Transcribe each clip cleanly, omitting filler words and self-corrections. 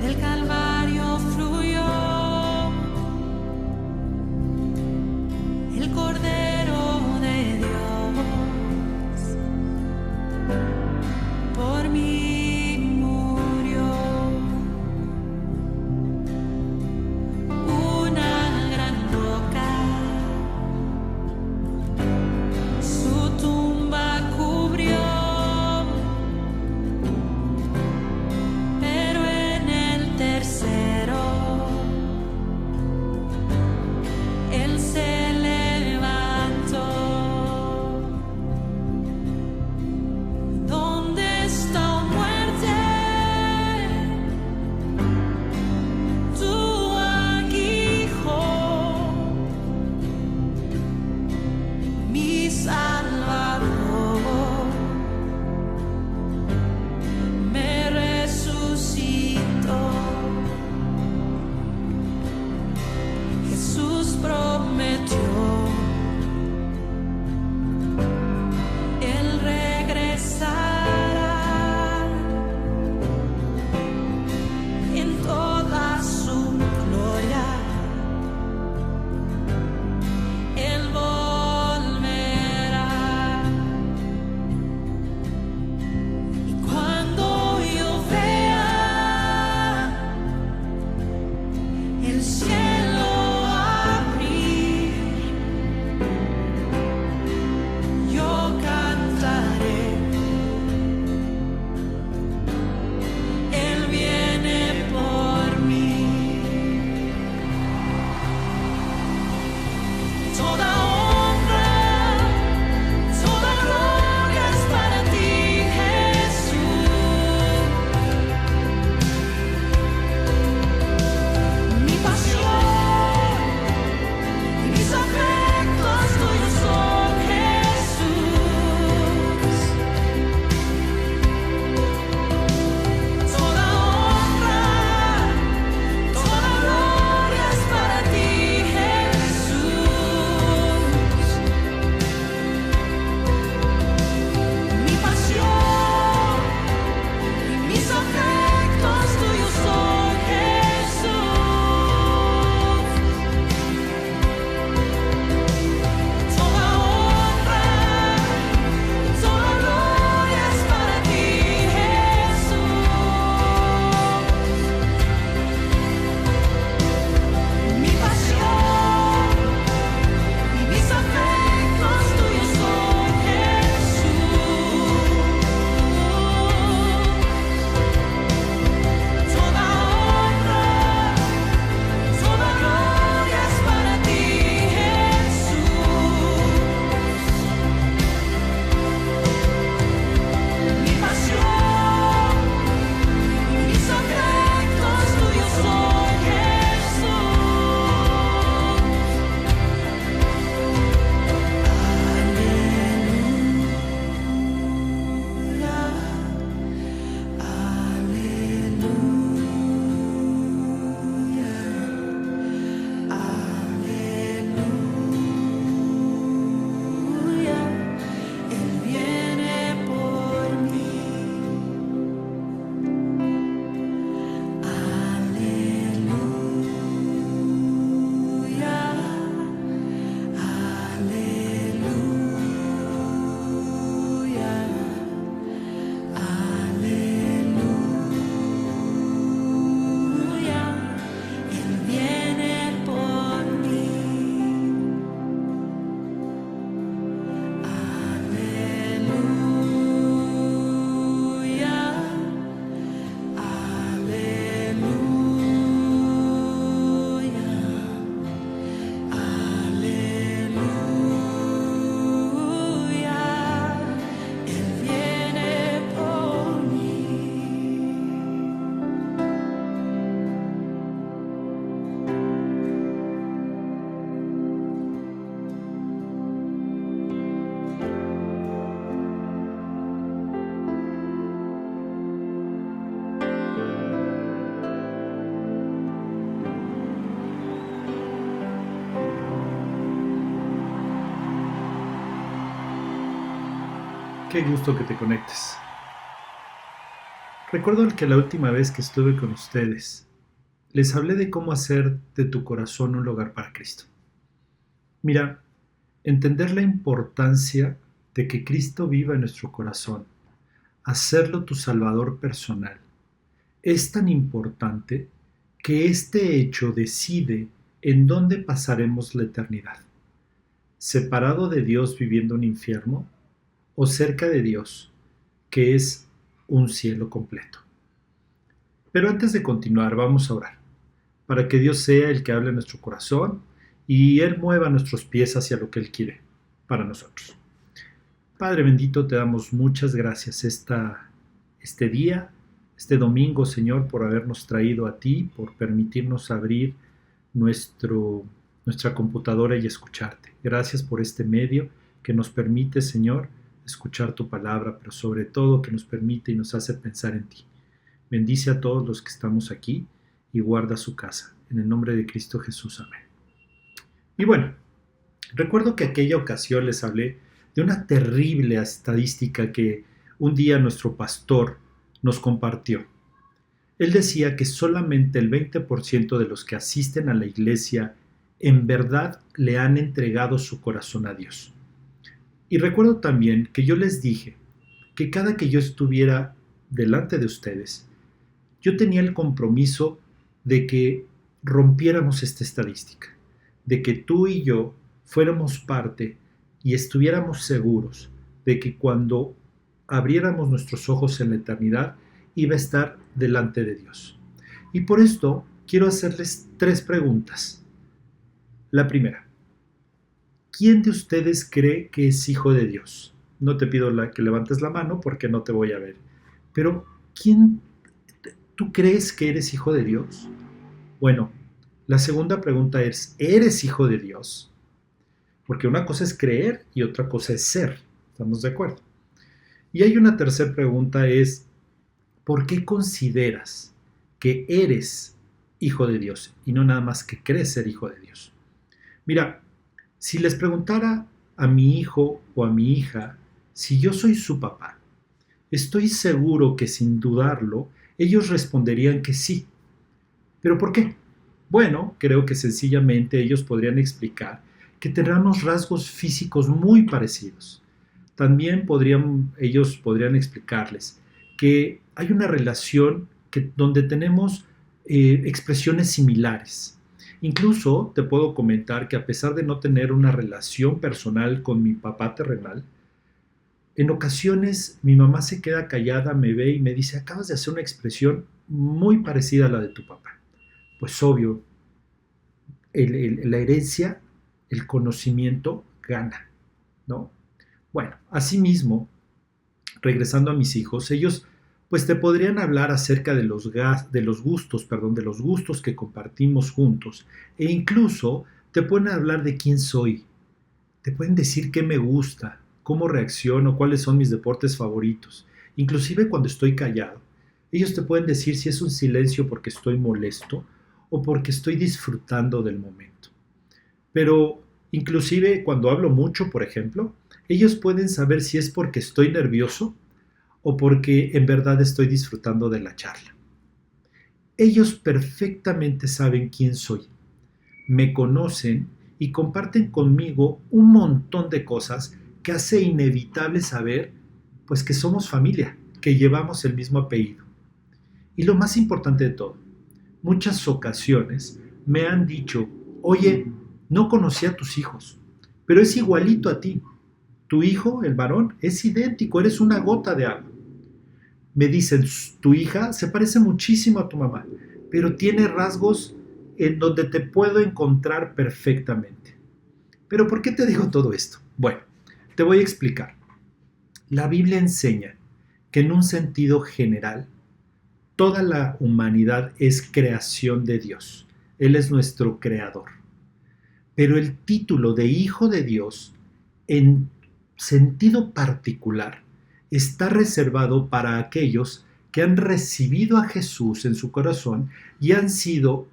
Del Calvario fluye Qué gusto que te conectes. Recuerdo que la última vez que estuve con ustedes, les hablé de cómo hacer de tu corazón un lugar para Cristo. Mira, entender la importancia de que Cristo viva en nuestro corazón, hacerlo tu Salvador personal, es tan importante que este hecho decide en dónde pasaremos la eternidad. ¿Separado de Dios viviendo un infierno o cerca de Dios, que es un cielo completo? Pero antes de continuar, vamos a orar, para que Dios sea el que hable en nuestro corazón y Él mueva nuestros pies hacia lo que Él quiere para nosotros. Padre bendito, te damos muchas gracias este día, este domingo, Señor, por habernos traído a ti, por permitirnos abrir nuestra computadora y escucharte. Gracias por este medio que nos permite, Señor, escuchar tu palabra, pero sobre todo que nos permite y nos hace pensar en ti. Bendice a todos los que estamos aquí y guarda su casa. En el nombre de Cristo Jesús. Amén. Y bueno, recuerdo que aquella ocasión les hablé de una terrible estadística que un día nuestro pastor nos compartió. Él decía que solamente el 20% de los que asisten a la iglesia en verdad le han entregado su corazón a Dios. Y recuerdo también que yo les dije que cada que yo estuviera delante de ustedes, yo tenía el compromiso de que rompiéramos esta estadística, de que tú y yo fuéramos parte y estuviéramos seguros de que cuando abriéramos nuestros ojos en la eternidad, iba a estar delante de Dios. Y por esto quiero hacerles 3 preguntas. La primera, ¿quién de ustedes cree que es hijo de Dios? No te pido que levantes la mano porque no te voy a ver. Pero, ¿tú crees que eres hijo de Dios? Bueno, la segunda pregunta es, ¿eres hijo de Dios? Porque una cosa es creer y otra cosa es ser. ¿Estamos de acuerdo? Y hay una tercera pregunta es, ¿por qué consideras que eres hijo de Dios y no nada más que crees ser hijo de Dios? Mira, si les preguntara a mi hijo o a mi hija si yo soy su papá, estoy seguro que sin dudarlo, ellos responderían que sí. ¿Pero por qué? Bueno, creo que sencillamente ellos podrían explicar que tenemos rasgos físicos muy parecidos. También ellos podrían explicarles que hay una relación donde tenemos expresiones similares. Incluso te puedo comentar que a pesar de no tener una relación personal con mi papá terrenal, en ocasiones mi mamá se queda callada, me ve y me dice, acabas de hacer una expresión muy parecida a la de tu papá. Pues obvio, la herencia, el conocimiento gana, ¿no? Bueno, asimismo, regresando a mis hijos, ellos pues te podrían hablar acerca de los gustos que compartimos juntos e incluso te pueden hablar de quién soy, te pueden decir qué me gusta, cómo reacciono, cuáles son mis deportes favoritos, inclusive cuando estoy callado. Ellos te pueden decir si es un silencio porque estoy molesto o porque estoy disfrutando del momento. Pero inclusive cuando hablo mucho, por ejemplo, ellos pueden saber si es porque estoy nervioso o porque en verdad estoy disfrutando de la charla. Ellos perfectamente saben quién soy, me conocen y comparten conmigo un montón de cosas que hace inevitable saber pues que somos familia, que llevamos el mismo apellido. Y lo más importante de todo, muchas ocasiones me han dicho, oye, no conocí a tus hijos, pero es igualito a ti. Tu hijo, el varón, es idéntico, eres una gota de agua. Me dicen, tu hija se parece muchísimo a tu mamá, pero tiene rasgos en donde te puedo encontrar perfectamente. ¿Pero por qué te digo todo esto? Bueno, te voy a explicar. La Biblia enseña que en un sentido general, toda la humanidad es creación de Dios. Él es nuestro creador. Pero el título de Hijo de Dios, en sentido particular, está reservado para aquellos que han recibido a Jesús en su corazón y han sido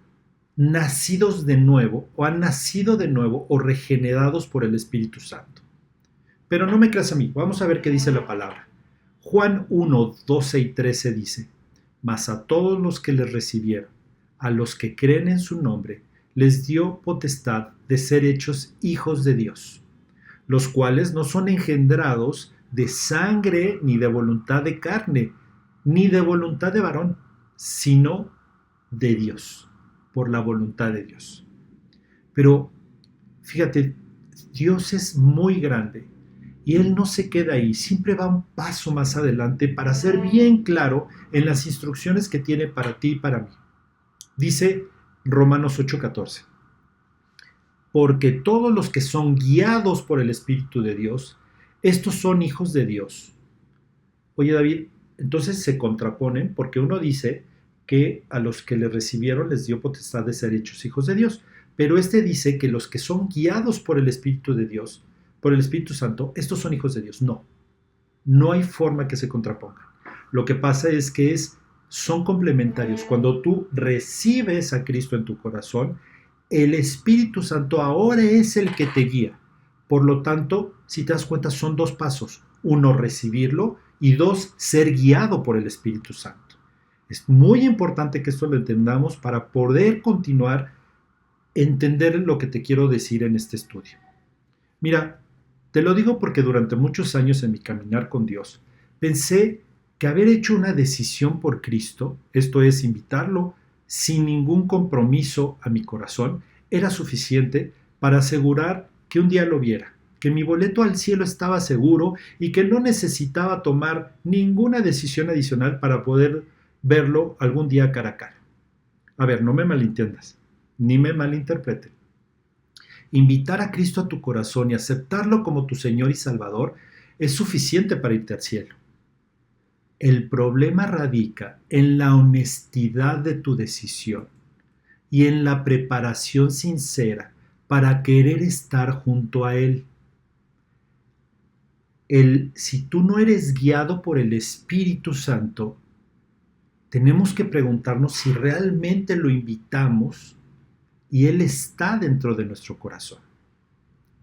nacidos de nuevo o han nacido de nuevo o regenerados por el Espíritu Santo. Pero no me creas a mí, vamos a ver qué dice la palabra. Juan 1, 12 y 13 dice: Mas a todos los que les recibieron, a los que creen en su nombre, les dio potestad de ser hechos hijos de Dios, los cuales no son engendrados de sangre, ni de voluntad de carne, ni de voluntad de varón, sino de Dios, por la voluntad de Dios. Pero fíjate, Dios es muy grande y Él no se queda ahí, siempre va un paso más adelante para ser bien claro en las instrucciones que tiene para ti y para mí. Dice Romanos 8:14: Porque todos los que son guiados por el Espíritu de Dios, estos son hijos de Dios. Oye, David, entonces se contraponen, porque uno dice que a los que le recibieron les dio potestad de ser hechos hijos de Dios, pero este dice que los que son guiados por el Espíritu de Dios, por el Espíritu Santo, estos son hijos de Dios. No, no hay forma que se contrapongan. Lo que pasa es que son complementarios. Cuando tú recibes a Cristo en tu corazón, el Espíritu Santo ahora es el que te guía. Por lo tanto, si te das cuenta, son dos pasos. Uno, recibirlo, y dos, ser guiado por el Espíritu Santo. Es muy importante que esto lo entendamos para poder continuar entender lo que te quiero decir en este estudio. Mira, te lo digo porque durante muchos años en mi caminar con Dios, pensé que haber hecho una decisión por Cristo, esto es, invitarlo sin ningún compromiso a mi corazón, era suficiente para asegurar que un día lo viera, que mi boleto al cielo estaba seguro y que no necesitaba tomar ninguna decisión adicional para poder verlo algún día cara a cara. A ver, no me malentiendas, ni me malinterpreten. Invitar a Cristo a tu corazón y aceptarlo como tu Señor y Salvador es suficiente para irte al cielo. El problema radica en la honestidad de tu decisión y en la preparación sincera para querer estar junto a Él. Si tú no eres guiado por el Espíritu Santo, tenemos que preguntarnos si realmente lo invitamos y Él está dentro de nuestro corazón.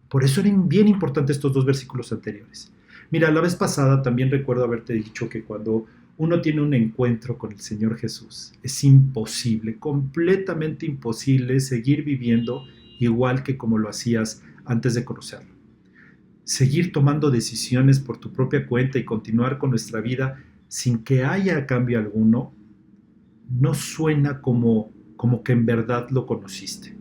Por eso eran bien importantes estos dos versículos anteriores. Mira, la vez pasada también recuerdo haberte dicho que cuando uno tiene un encuentro con el Señor Jesús, es imposible, completamente imposible seguir viviendo igual que como lo hacías antes de conocerlo. Seguir tomando decisiones por tu propia cuenta y continuar con nuestra vida sin que haya cambio alguno, no suena como que en verdad lo conociste.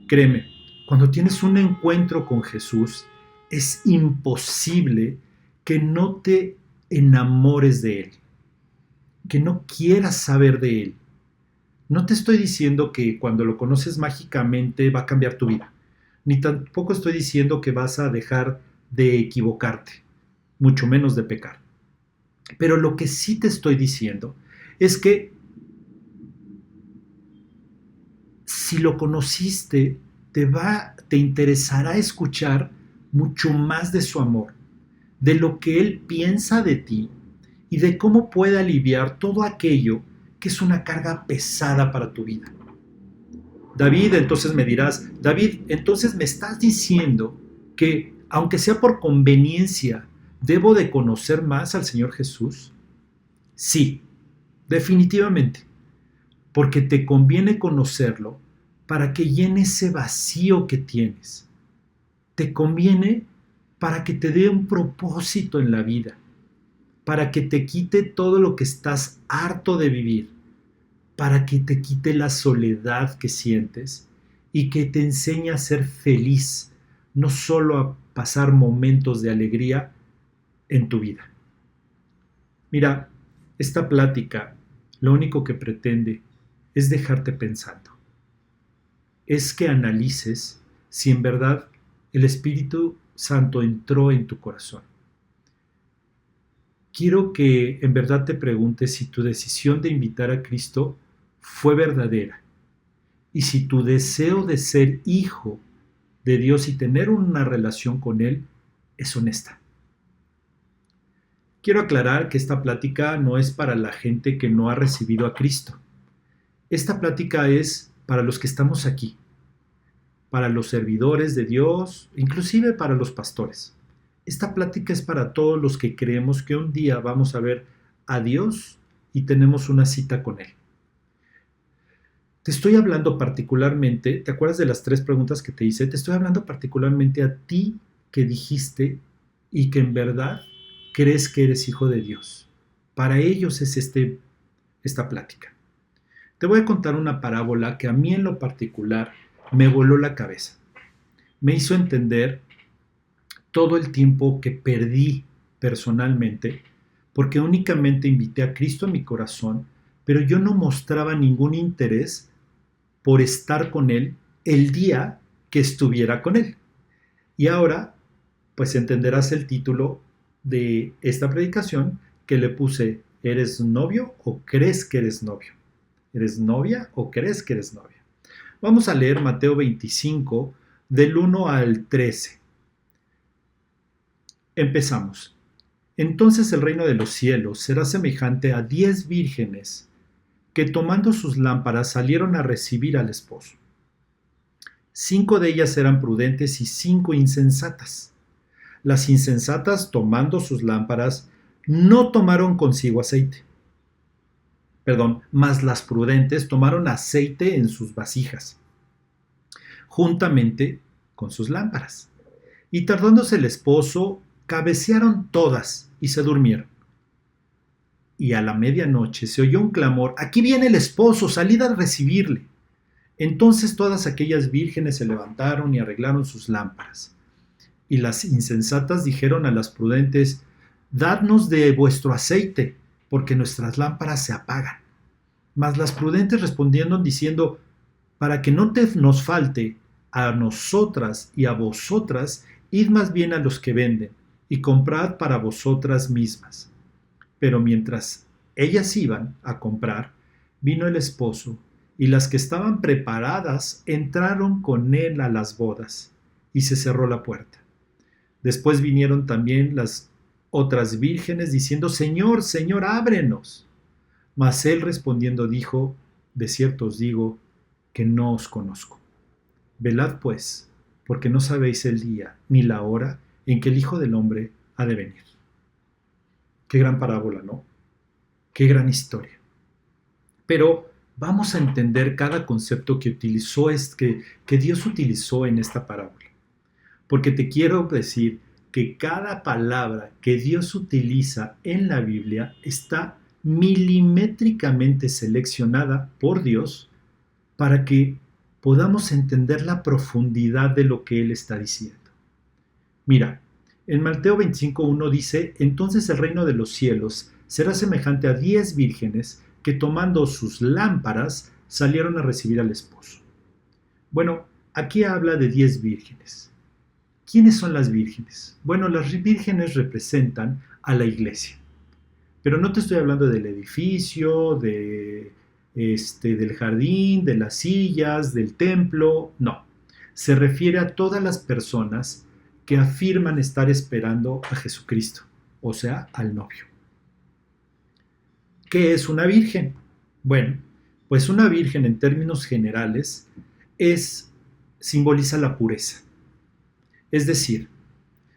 Créeme, cuando tienes un encuentro con Jesús, es imposible que no te enamores de Él, que no quieras saber de Él. No te estoy diciendo que cuando lo conoces mágicamente va a cambiar tu vida, ni tampoco estoy diciendo que vas a dejar de equivocarte, mucho menos de pecar. Pero lo que sí te estoy diciendo es que si lo conociste, te interesará escuchar mucho más de su amor, de lo que Él piensa de ti y de cómo puede aliviar todo aquello que es una carga pesada para tu vida. David, entonces me dirás, David, entonces me estás diciendo que, aunque sea por conveniencia, ¿debo de conocer más al Señor Jesús? Sí, definitivamente, porque te conviene conocerlo para que llene ese vacío que tienes. Te conviene para que te dé un propósito en la vida, para que te quite todo lo que estás harto de vivir, para que te quite la soledad que sientes y que te enseñe a ser feliz, no solo a pasar momentos de alegría en tu vida. Mira, esta plática lo único que pretende es dejarte pensando. Es que analices si en verdad el Espíritu Santo entró en tu corazón. Quiero que en verdad te preguntes si tu decisión de invitar a Cristo fue verdadera y si tu deseo de ser hijo de Dios y tener una relación con Él es honesta. Quiero aclarar que esta plática no es para la gente que no ha recibido a Cristo. Esta plática es para los que estamos aquí, para los servidores de Dios, inclusive para los pastores. Esta plática es para todos los que creemos que un día vamos a ver a Dios y tenemos una cita con Él. Te estoy hablando particularmente, ¿te acuerdas de las 3 preguntas que te hice? Te estoy hablando particularmente a ti que dijiste y que en verdad crees que eres hijo de Dios. Para ellos es esta plática. Te voy a contar una parábola que a mí en lo particular me voló la cabeza. Me hizo entender todo el tiempo que perdí personalmente porque únicamente invité a Cristo a mi corazón, pero yo no mostraba ningún interés por estar con Él el día que estuviera con Él. Y ahora, pues entenderás el título de esta predicación que le puse: ¿eres novio o crees que eres novio? ¿Eres novia o crees que eres novia? Vamos a leer Mateo 25, del 1 al 13. Empezamos. Entonces el reino de los cielos será semejante a 10 vírgenes que tomando sus lámparas salieron a recibir al esposo. 5 de ellas eran prudentes y 5 insensatas. Las insensatas, tomando sus lámparas, no tomaron consigo aceite. Mas las prudentes tomaron aceite en sus vasijas, juntamente con sus lámparas. Y tardándose el esposo, cabecearon todas y se durmieron. Y a la medianoche se oyó un clamor: aquí viene el esposo, salid a recibirle. Entonces todas aquellas vírgenes se levantaron y arreglaron sus lámparas. Y las insensatas dijeron a las prudentes: dadnos de vuestro aceite, porque nuestras lámparas se apagan. Mas las prudentes respondieron diciendo: para que no nos falte a nosotras y a vosotras, id más bien a los que venden, y comprad para vosotras mismas. Pero mientras ellas iban a comprar, vino el esposo, y las que estaban preparadas entraron con él a las bodas, y se cerró la puerta. Después vinieron también las otras vírgenes diciendo: Señor, Señor, ábrenos. Mas él respondiendo dijo: de cierto os digo que no os conozco. Velad pues, porque no sabéis el día ni la hora en que el Hijo del Hombre ha de venir. Qué gran parábola, ¿no? Qué gran historia. Pero vamos a entender cada concepto que Dios utilizó en esta parábola. Porque te quiero decir que cada palabra que Dios utiliza en la Biblia está milimétricamente seleccionada por Dios para que podamos entender la profundidad de lo que Él está diciendo. Mira, en Mateo 25:1 dice: entonces el reino de los cielos será semejante a 10 vírgenes que tomando sus lámparas salieron a recibir al esposo. Bueno, aquí habla de 10 vírgenes. ¿Quiénes son las vírgenes? Bueno, las vírgenes representan a la iglesia. Pero no te estoy hablando del edificio, del jardín, de las sillas, del templo, no. Se refiere a todas las personas que afirman estar esperando a Jesucristo, o sea, al novio. ¿Qué es una virgen? Bueno, pues una virgen en términos generales simboliza la pureza. Es decir,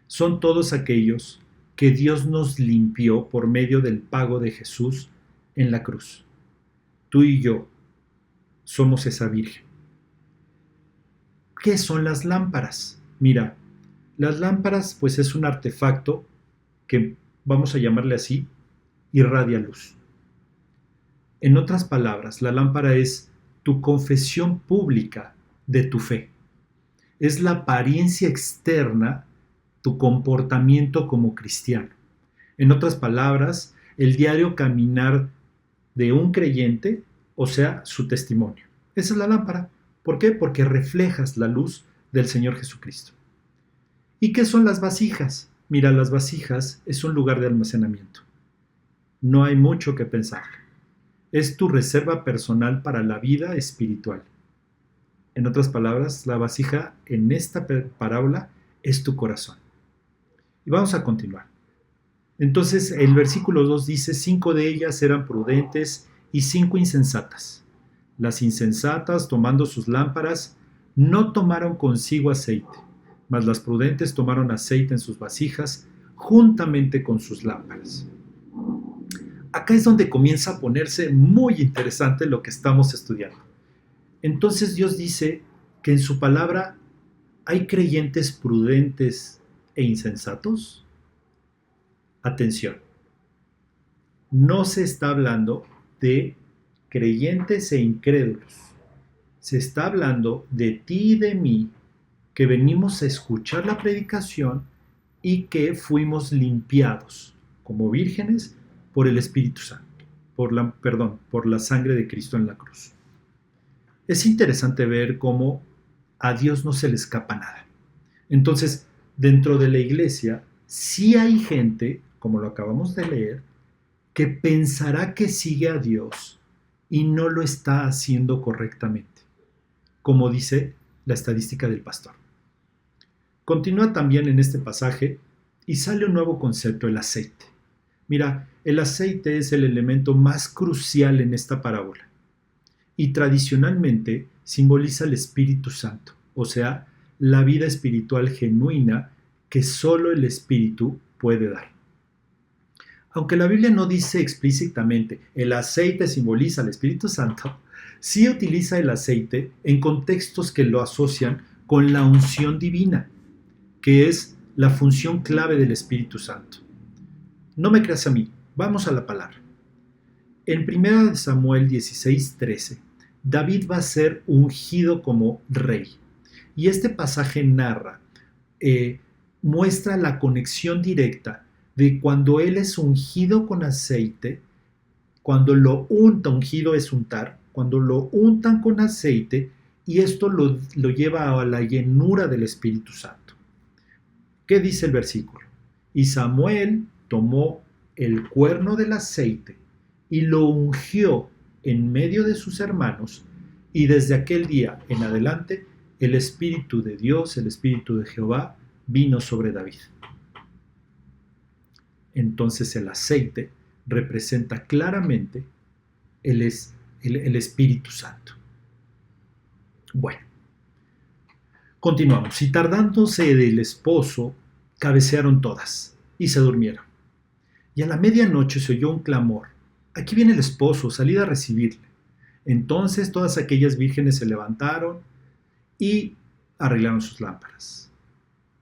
son todos aquellos que Dios nos limpió por medio del pago de Jesús en la cruz. Tú y yo somos esa virgen. ¿Qué son las lámparas? Mira, las lámparas pues es un artefacto que, vamos a llamarle así, irradia luz. En otras palabras, la lámpara es tu confesión pública de tu fe. Es la apariencia externa, tu comportamiento como cristiano. En otras palabras, el diario caminar de un creyente, o sea, su testimonio. Esa es la lámpara. ¿Por qué? Porque reflejas la luz del Señor Jesucristo. ¿Y qué son las vasijas? Mira, las vasijas es un lugar de almacenamiento. No hay mucho que pensar. Es tu reserva personal para la vida espiritual. En otras palabras, la vasija en esta parábola es tu corazón. Y vamos a continuar. Entonces, el versículo 2 dice: 5 de ellas eran prudentes y 5 insensatas. Las insensatas, tomando sus lámparas, no tomaron consigo aceite. mas las prudentes tomaron aceite en sus vasijas juntamente con sus lámparas. Acá es donde comienza a ponerse muy interesante lo que estamos estudiando. Entonces Dios dice que en su palabra hay creyentes prudentes e insensatos. Atención, no se está hablando de creyentes e incrédulos. Se está hablando de ti y de mí, que venimos a escuchar la predicación y que fuimos limpiados como vírgenes por el Espíritu Santo, por la sangre de Cristo en la cruz. Es interesante ver cómo a Dios no se le escapa nada. Entonces, dentro de la iglesia, sí hay gente, como lo acabamos de leer, que pensará que sigue a Dios y no lo está haciendo correctamente, como dice la estadística del pastor. Continúa también en este pasaje y sale un nuevo concepto, el aceite. Mira, el aceite es el elemento más crucial en esta parábola y tradicionalmente simboliza el Espíritu Santo, o sea, la vida espiritual genuina que solo el Espíritu puede dar. Aunque la Biblia no dice explícitamente el aceite simboliza al Espíritu Santo, sí utiliza el aceite en contextos que lo asocian con la unción divina, que es la función clave del Espíritu Santo. No me creas a mí, vamos a la palabra. En 1 Samuel 16:13, David va a ser ungido como rey. Y este pasaje narra, muestra la conexión directa de cuando él es ungido con aceite, cuando lo unta, ungido es untar, cuando lo untan con aceite y esto lo lleva a la llenura del Espíritu Santo. ¿Qué dice el versículo? Y Samuel tomó el cuerno del aceite y lo ungió en medio de sus hermanos, y desde aquel día en adelante el Espíritu de Dios, el Espíritu de Jehová, vino sobre David. Entonces el aceite representa claramente el Espíritu Santo. Bueno, continuamos. Y tardándose del esposo, cabecearon todas y se durmieron. Y a la medianoche se oyó un clamor: aquí viene el esposo, salid a recibirle. Entonces todas aquellas vírgenes se levantaron y arreglaron sus lámparas.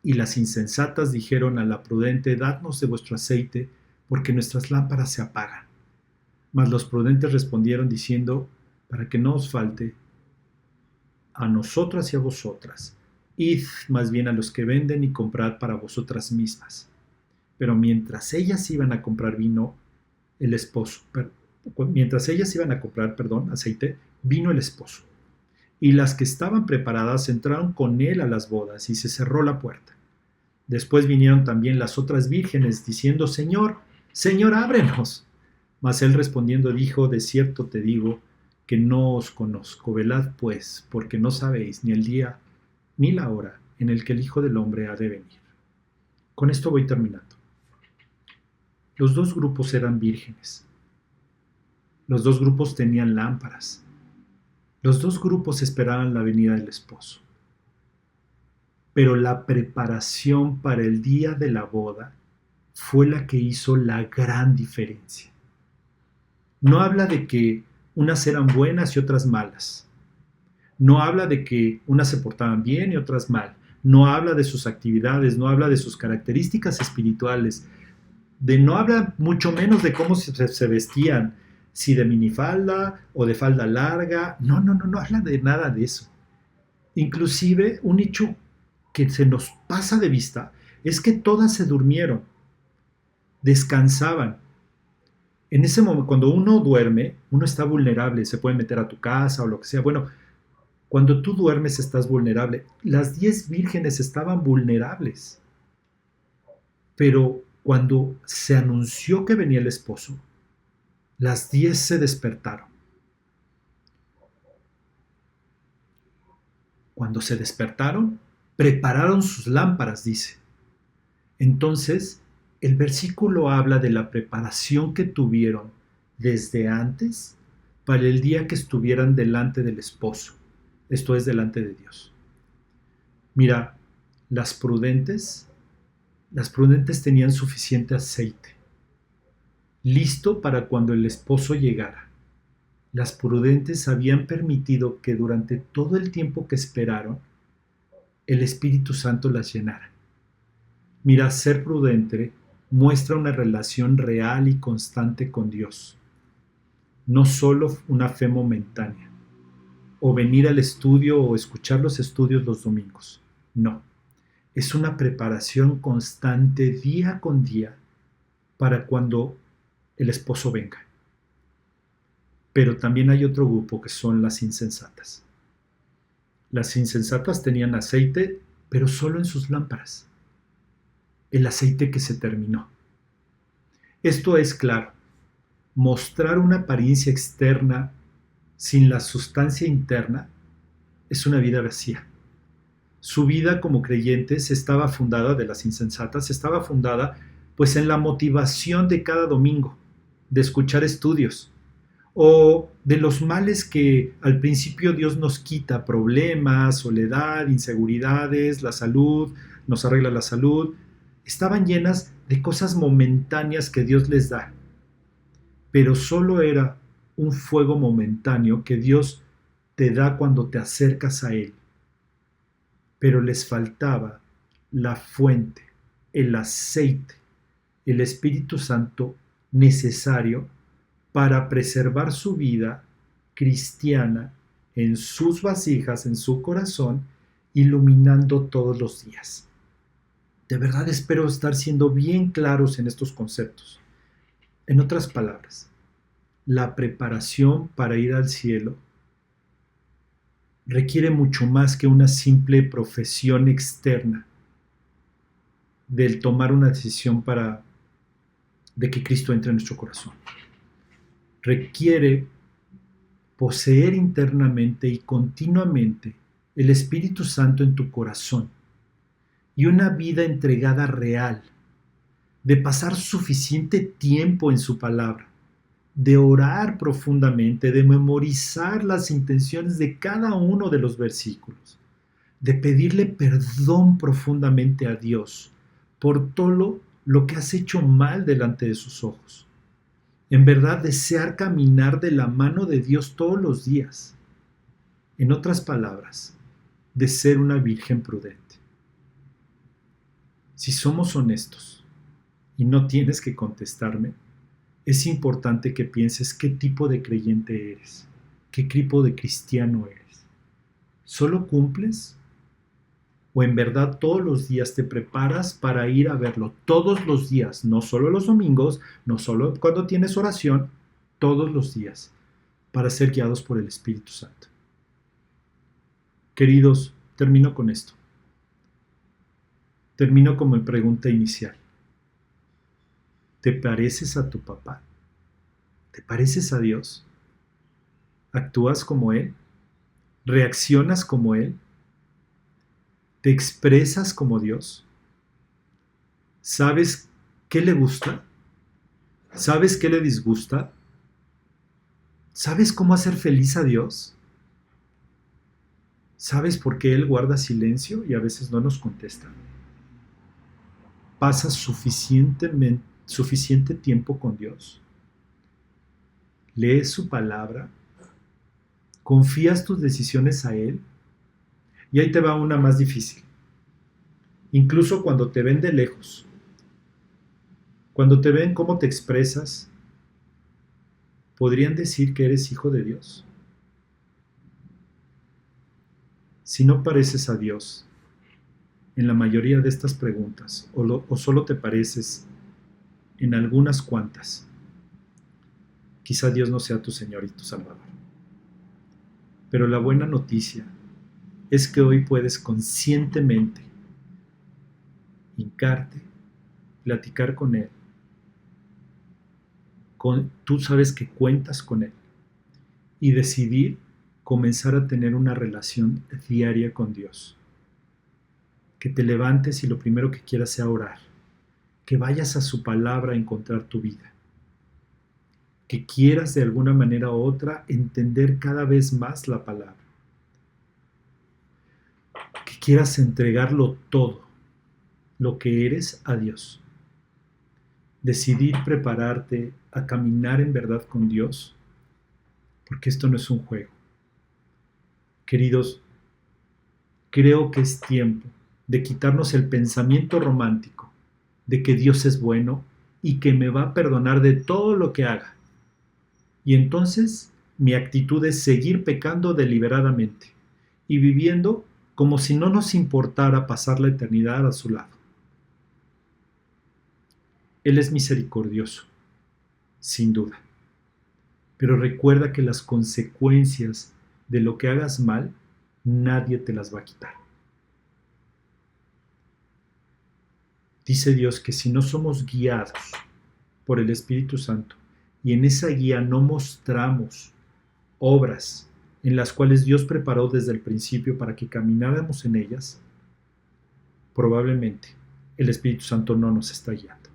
Y las insensatas dijeron a la prudente: dadnos de vuestro aceite, porque nuestras lámparas se apagan. Mas los prudentes respondieron diciendo: para que no os falte a nosotras y a vosotras, id más bien a los que venden y comprad para vosotras mismas. Pero mientras ellas iban a comprar aceite, vino el esposo. Y las que estaban preparadas entraron con él a las bodas y se cerró la puerta. Después vinieron también las otras vírgenes diciendo: Señor, Señor, ábrenos. Mas él respondiendo dijo: de cierto te digo que no os conozco. Velad pues, porque no sabéis ni el día ni la hora en el que el Hijo del Hombre ha de venir. Con esto voy terminando. Los dos grupos eran vírgenes. Los dos grupos tenían lámparas. Los dos grupos esperaban la venida del esposo. Pero la preparación para el día de la boda fue la que hizo la gran diferencia. No habla de que unas eran buenas y otras malas. No habla de que unas se portaban bien y otras mal. No habla de sus actividades, no habla de sus características espirituales. No habla mucho menos de cómo se vestían, si de minifalda o de falda larga. No habla de nada de eso. Inclusive un hecho que se nos pasa de vista es que todas se durmieron, descansaban. En ese momento, cuando uno duerme, uno está vulnerable, se puede meter a tu casa o lo que sea. Bueno, cuando tú duermes estás vulnerable. Las 10 vírgenes estaban vulnerables. Pero cuando se anunció que venía el esposo, las 10 se despertaron. Cuando se despertaron, prepararon sus lámparas, dice. Entonces, el versículo habla de la preparación que tuvieron desde antes para el día que estuvieran delante del esposo, esto es, delante de Dios. Mira, Las prudentes tenían suficiente aceite, listo para cuando el esposo llegara. Las prudentes habían permitido que durante todo el tiempo que esperaron, el Espíritu Santo las llenara. Mira, ser prudente muestra una relación real y constante con Dios, no solo una fe momentánea, o venir al estudio o escuchar los estudios los domingos. No, es una preparación constante día con día para cuando el esposo venga. Pero también hay otro grupo que son las insensatas. Las insensatas tenían aceite, pero solo en sus lámparas. El aceite que se terminó. Esto es claro. Mostrar una apariencia externa sin la sustancia interna es una vida vacía. Su vida como creyentes estaba fundada, de las insensatas, estaba fundada pues en la motivación de cada domingo, de escuchar estudios, o de los males que al principio Dios nos quita, problemas, soledad, inseguridades, la salud, nos arregla la salud. Estaban llenas de cosas momentáneas que Dios les da, pero solo era un fuego momentáneo que Dios te da cuando te acercas a Él. Pero les faltaba la fuente, el aceite, el Espíritu Santo necesario para preservar su vida cristiana en sus vasijas, en su corazón, iluminando todos los días. De verdad espero estar siendo bien claros en estos conceptos. En otras palabras, la preparación para ir al cielo requiere mucho más que una simple profesión externa del tomar una decisión de que Cristo entre en nuestro corazón. Requiere poseer internamente y continuamente el Espíritu Santo en tu corazón y una vida entregada real, de pasar suficiente tiempo en su palabra, de orar profundamente, de memorizar las intenciones de cada uno de los versículos, de pedirle perdón profundamente a Dios por todo lo que has hecho mal delante de sus ojos. En verdad, desear caminar de la mano de Dios todos los días. En otras palabras, de ser una virgen prudente. Si somos honestos, y no tienes que contestarme, es importante que pienses qué tipo de creyente eres, qué tipo de cristiano eres. ¿Solo cumples? ¿O en verdad todos los días te preparas para ir a verlo? Todos los días, no solo los domingos, no solo cuando tienes oración, todos los días, para ser guiados por el Espíritu Santo. Queridos, termino con esto. Termino con mi pregunta inicial. ¿Te pareces a tu papá? ¿Te pareces a Dios? ¿Actúas como Él? ¿Reaccionas como Él? ¿Te expresas como Dios? ¿Sabes qué le gusta? ¿Sabes qué le disgusta? ¿Sabes cómo hacer feliz a Dios? ¿Sabes por qué Él guarda silencio y a veces no nos contesta? ¿Pasas suficiente tiempo con Dios? ¿Lees su palabra? ¿Confías tus decisiones a Él? Y ahí te va una más difícil. Incluso cuando te ven de lejos, cuando te ven cómo te expresas, ¿podrían decir que eres hijo de Dios? Si no pareces a Dios en la mayoría de estas preguntas, o solo te pareces en algunas cuantas, quizá Dios no sea tu Señor y tu Salvador. Pero la buena noticia es que hoy puedes conscientemente hincarte, platicar con Él. Tú sabes que cuentas con Él y decidir comenzar a tener una relación diaria con Dios. Que te levantes y lo primero que quieras sea orar. Que vayas a su palabra a encontrar tu vida. Que quieras de alguna manera u otra entender cada vez más la palabra. Que quieras entregarlo todo lo que eres a Dios. Decidir prepararte a caminar en verdad con Dios, porque esto no es un juego. Queridos, creo que es tiempo de quitarnos el pensamiento romántico de que Dios es bueno y que me va a perdonar de todo lo que haga. Y entonces mi actitud es seguir pecando deliberadamente y viviendo como si no nos importara pasar la eternidad a su lado. Él es misericordioso, sin duda, pero recuerda que las consecuencias de lo que hagas mal, nadie te las va a quitar. Dice Dios que si no somos guiados por el Espíritu Santo y en esa guía no mostramos obras en las cuales Dios preparó desde el principio para que camináramos en ellas, probablemente el Espíritu Santo no nos está guiando.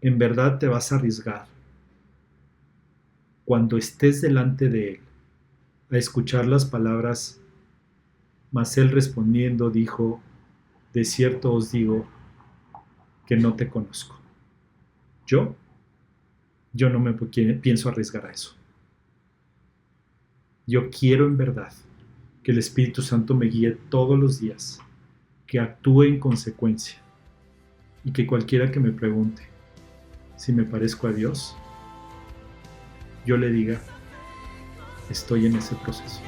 En verdad te vas a arriesgar cuando estés delante de Él a escuchar las palabras, mas Él respondiendo dijo: de cierto os digo que no te conozco. Yo no me pienso arriesgar a eso. Yo quiero en verdad que el Espíritu Santo me guíe todos los días, que actúe en consecuencia y que cualquiera que me pregunte si me parezco a Dios, yo le diga: estoy en ese proceso.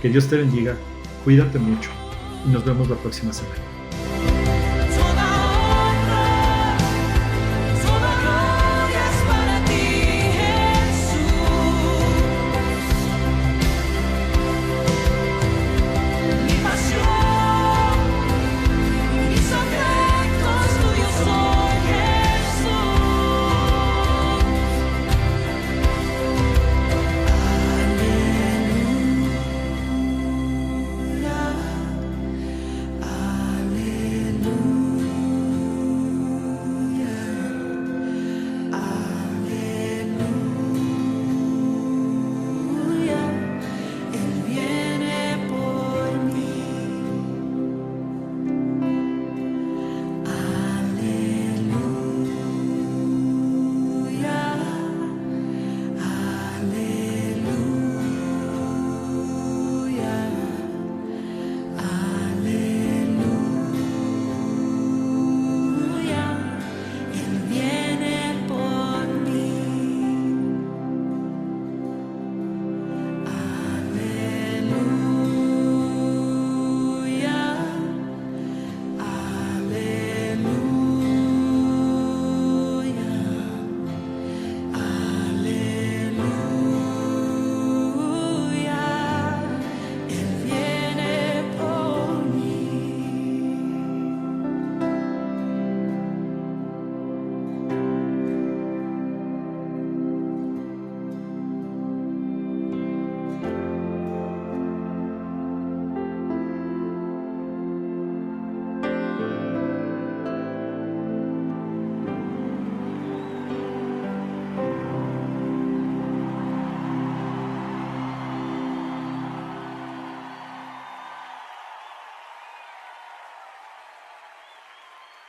Que Dios te bendiga, cuídate mucho y nos vemos la próxima semana.